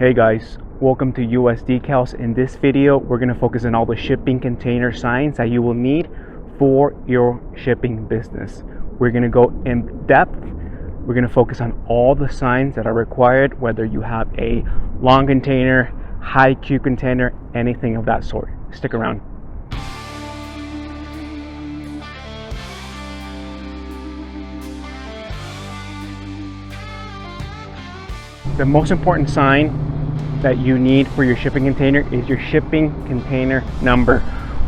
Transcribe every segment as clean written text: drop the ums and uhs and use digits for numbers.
Hey guys, welcome to US Decals. In this video, we're going to focus on all the shipping container signs that you will need for your shipping business. We're going to go in depth. We're going to focus on all the signs that are required, whether you have a long container, high cube container, anything of that sort. Stick around. The most important sign that you need for your shipping container is your shipping container number,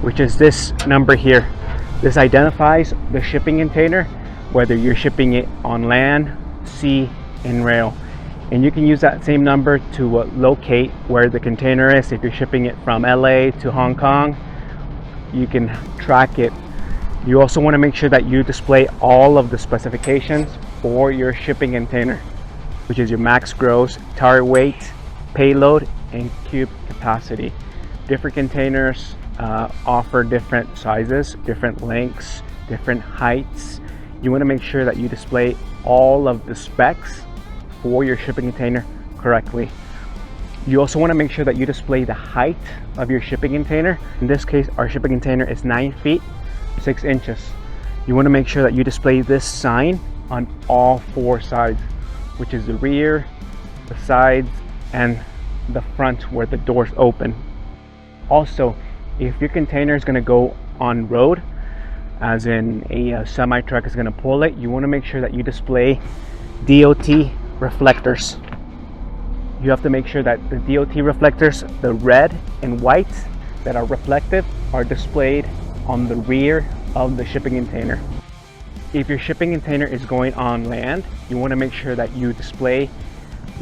which is this number here. This identifies the shipping container, whether you're shipping it on land, sea, and rail. And you can use that same number to locate where the container is. If you're shipping it from LA to Hong Kong, you can track it. You also want to make sure that you display all of the specifications for your shipping container, which is your max gross, tire weight, payload, and cube capacity. Different containers offer different sizes, different lengths, different heights. You want to make sure that you display all of the specs for your shipping container correctly. You also want to make sure that you display the height of your shipping container. In this case, our shipping container is 9 feet 6 inches. You want to make sure that you display this sign on all four sides, which is the rear, the sides, and the front where the doors open. Also, if your container is going to go on road, as in a semi truck is going to pull it, you want to make sure that you display DOT reflectors. You have to make sure that the DOT reflectors, the red and white that are reflective, are displayed on the rear of the shipping container. If your shipping container is going on land, you want to make sure that you display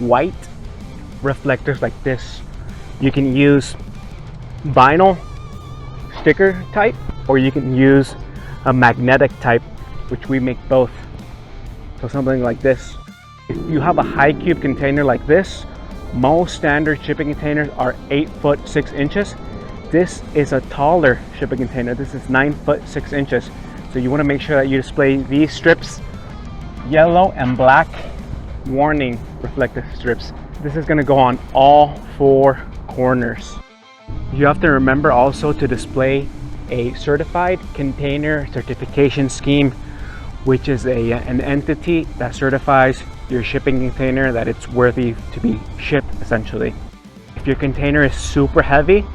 white reflectors like this. You can use vinyl sticker type, or you can use a magnetic type, which we make both. So something like this. If you have a high cube container like this, most standard shipping containers are 8 foot 6 inches. This is a taller shipping container. This is 9 foot 6 inches. So you want to make sure that you display these strips, yellow and black warning reflective strips. This is going to go on all four corners. You have to remember also to display a certified container certification scheme, which is an entity that certifies your shipping container that it's worthy to be shipped, essentially. If your container is super heavy,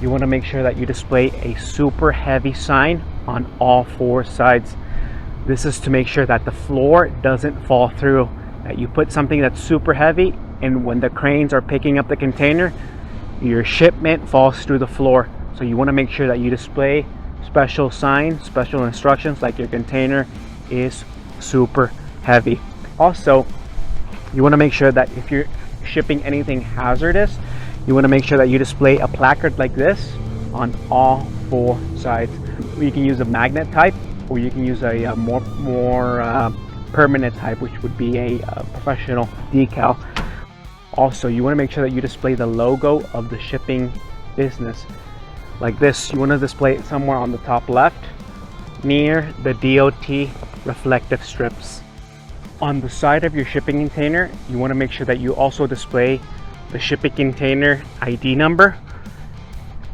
you want to make sure that you display a super heavy sign on all four sides. This is to make sure that the floor doesn't fall through, that you put something that's super heavy, and when the cranes are picking up the container, your shipment falls through the floor. So you want to make sure that you display special signs, special instructions, like your container is super heavy. Also, you want to make sure that if you're shipping anything hazardous, you want to make sure that you display a placard like this on all four sides. You can use a magnet type, or you can use a more permanent type, which would be a professional decal. Also, you want to make sure that you display the logo of the shipping business like this. You want to display it somewhere on the top left near the DOT reflective strips. On the side of your shipping container, you want to make sure that you also display the shipping container ID number.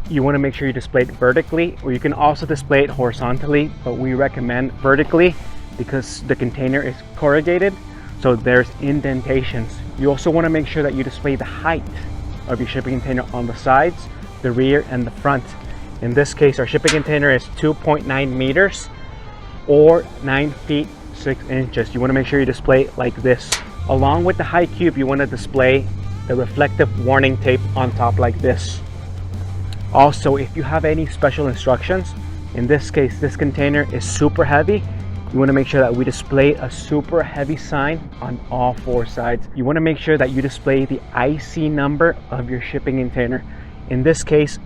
You want to make sure you display it vertically, or you can also display it horizontally, but we recommend vertically because the container is corrugated, so there's indentations. You also want to make sure that you display the height of your shipping container on the sides, the rear, and the front. In this case, our shipping container is 2.9 meters or 9 feet 6 inches. You want to make sure you display it like this. Along with the high cube, you want to display the reflective warning tape on top like this. Also, if you have any special instructions, in this case, this container is super heavy, you want to make sure that we display a super heavy sign on all four sides. You want to make sure that you display the IC number of your shipping container. In this case,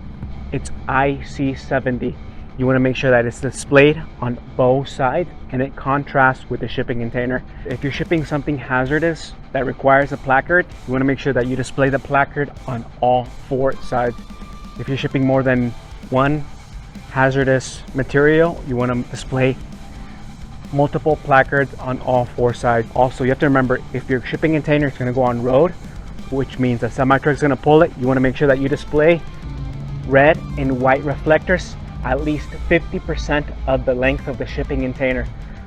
it's IC70. You want to make sure that it's displayed on both sides and it contrasts with the shipping container. If you're shipping something hazardous that requires a placard, you want to make sure that you display the placard on all four sides. If you're shipping more than one hazardous material, you want to display multiple placards on all four sides. Also, you have to remember, if your shipping container is going to go on road, which means a semi-truck is going to pull it, you want to make sure that you display red and white reflectors at least 50% of the length of the shipping container.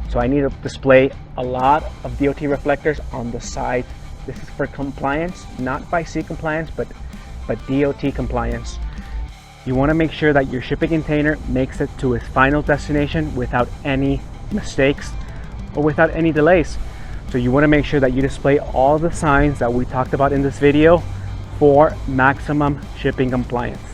So I need to display a lot of DOT reflectors on the side. This is for compliance, not by C compliance, but DOT compliance. You want to make sure that your shipping container makes it to its final destination without any mistakes or without any delays. So you want to make sure that you display all the signs that we talked about in this video for maximum shipping compliance.